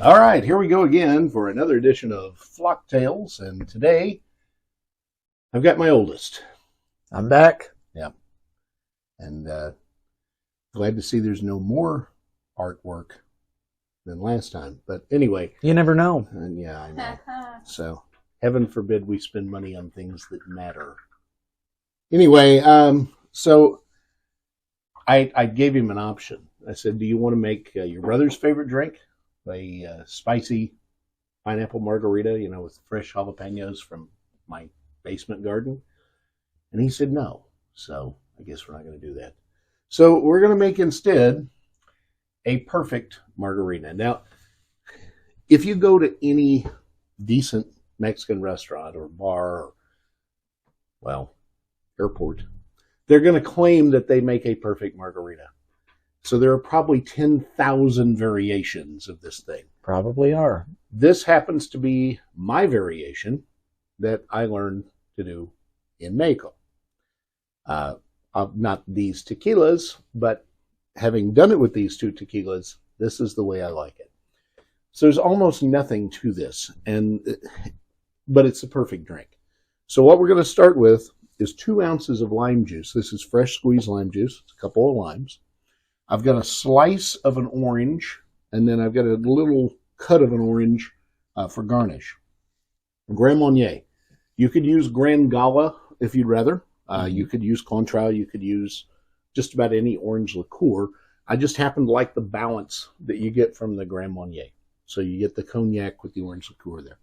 All right, here we go again for another edition of Flock Tales, and today I've got my oldest. I'm back. Yeah, and glad to see there's no more artwork than last time. But anyway, You never know. yeah, I know. So heaven forbid we spend money on things that matter. Anyway, so I gave him an option. I said, "Do you want to make your brother's favorite drink, a spicy pineapple margarita, with fresh jalapenos from my basement garden?" And he said no. So I guess we're not going to do that. So we're going to make instead a perfect margarita. Now, if you go to any decent Mexican restaurant or bar or, airport, they're going to claim that they make a perfect margarita. So there are probably 10,000 variations of this thing. Probably are. This happens to be my variation that I learned to do in Mexico. Not these tequilas, but having done it with these two tequilas, this is the way I like it. So there's almost nothing to this, but it's the perfect drink. So what we're going to start with is 2 ounces of lime juice. This is fresh squeezed lime juice, a couple of limes. I've got a slice of an orange, and then I've got a little cut of an orange for garnish. Grand Marnier. You could use Grand Gala if you'd rather. You could use Cointreau. You could use just about any orange liqueur. I just happen to like the balance that you get from the Grand Marnier. So you get the cognac with the orange liqueur there.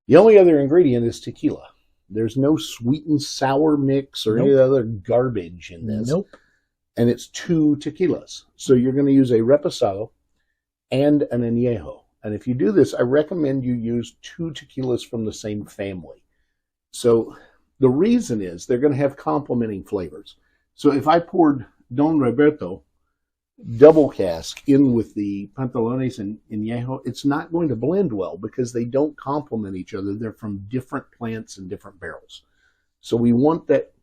The only other ingredient is tequila. There's no sweet and sour mix or any other garbage in this. Nope. And it's 2 tequilas. So you're going to use a reposado and an añejo. And if you do this, I recommend you use 2 tequilas from the same family. So the reason is they're going to have complementing flavors. So if I poured Don Roberto double cask in with the Pantalones and añejo, it's not going to blend well because they don't complement each other. They're from different plants and different barrels. So we want that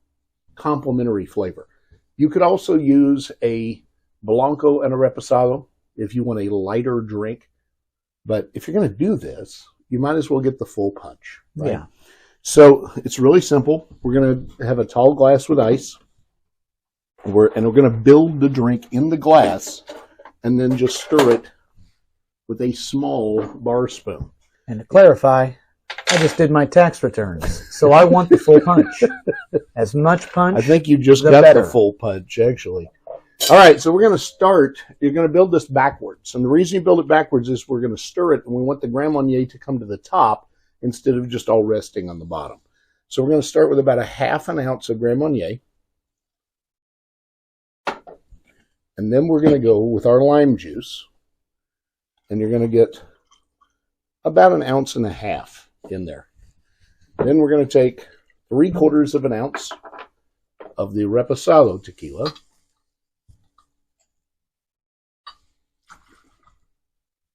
complementary flavor. You could also use a Blanco and a Reposado if you want a lighter drink. But if you're going to do this, you might as well get the full punch. Right? Yeah. So it's really simple. We're going to have a tall glass with ice. And we're going to build the drink in the glass and then just stir it with a small bar spoon. And to clarify, I just did my tax returns, so I want the full punch. As much punch. I think you just the got better. the full punch, actually. All right, so we're going to start. You're going to build this backwards. And the reason you build it backwards is we're going to stir it, and we want the Grand Marnier to come to the top instead of just all resting on the bottom. So we're going to start with about a half an ounce of Grand Marnier. And then we're going to go with our lime juice. And you're going to get about 1.5 ounces in there. Then we're going to take 3/4 of an ounce of the Reposado tequila.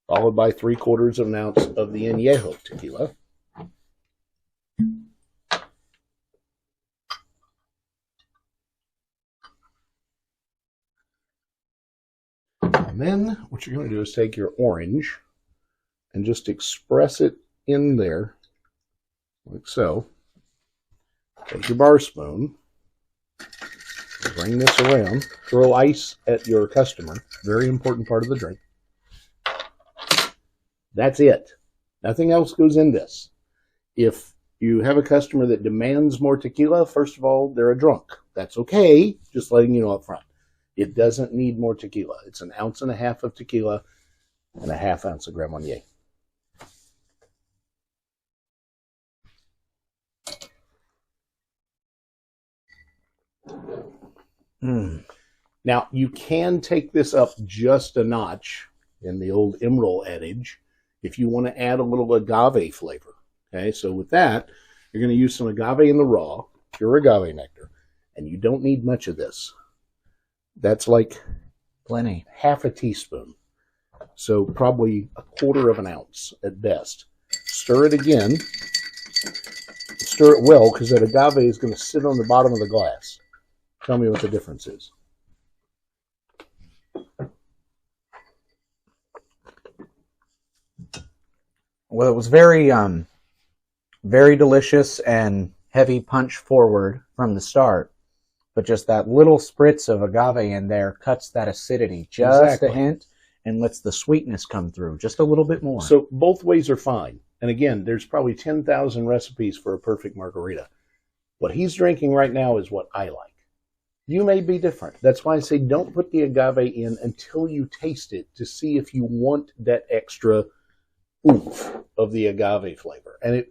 Followed by 3/4 of an ounce of the añejo tequila. And then what you're going to do is take your orange and just express it in there, like so. Take your bar spoon, bring this around, throw ice at your customer, very important part of the drink. That's it. Nothing else goes in this. If you have a customer that demands more tequila, first of all, they're a drunk. That's okay, just letting you know up front. It doesn't need more tequila. It's 1.5 ounces of tequila and 1/2 ounce of Grand Marnier. Now, you can take this up just a notch in the old Emerald adage if you want to add a little agave flavor. Okay, so with that, you're going to use some agave in the raw, pure agave nectar, and you don't need much of this. That's like Plenty. 1/2 teaspoon. So probably 1/4 ounce at best. Stir it again. Stir it well because that agave is going to sit on the bottom of the glass. Tell me what the difference is. Well, it was very, very delicious and heavy punch forward from the start. But just that little spritz of agave in there cuts that acidity just Exactly. a hint and lets the sweetness come through just a little bit more. So both ways are fine. And again, there's probably 10,000 recipes for a perfect margarita. What he's drinking right now is what I like. You may be different. That's why I say don't put the agave in until you taste it to see if you want that extra oomph of the agave flavor. And